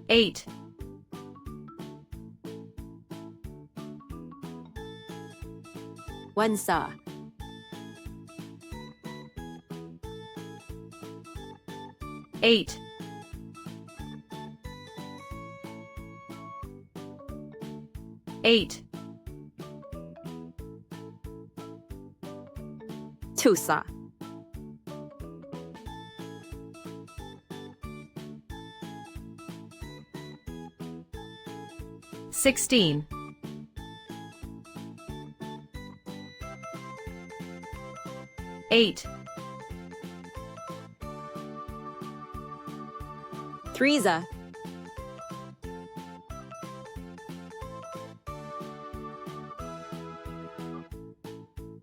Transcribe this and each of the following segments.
8. 1 sa 8. 8. 2 sa 16. 8. 3 sa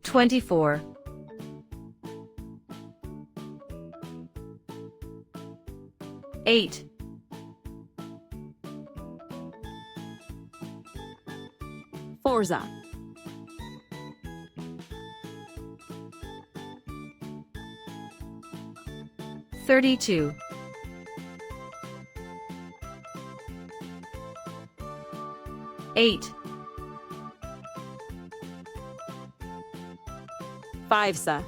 24. 8. 4 sa 32. 8. 5 sa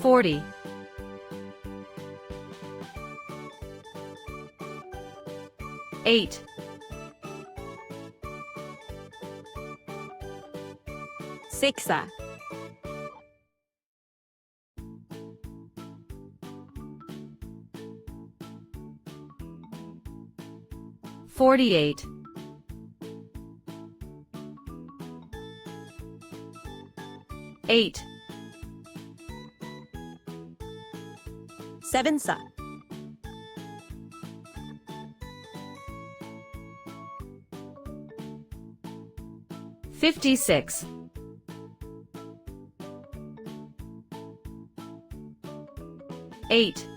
40. 8. 6 sa 48. 8. 7 sa 56. 8.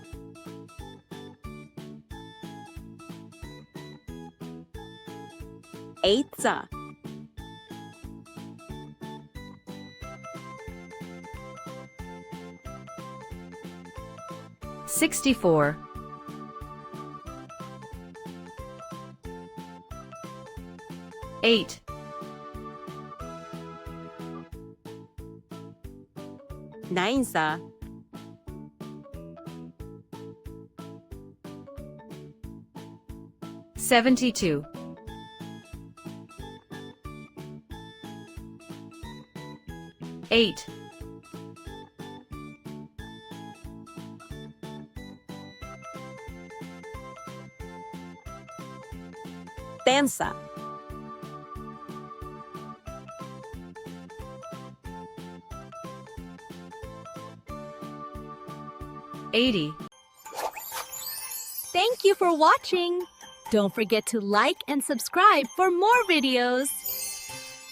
8 sa 64. 8. 9 sa 72. 8. 10 sa 80. Thank you for watching. Don't forget to like and subscribe for more videos.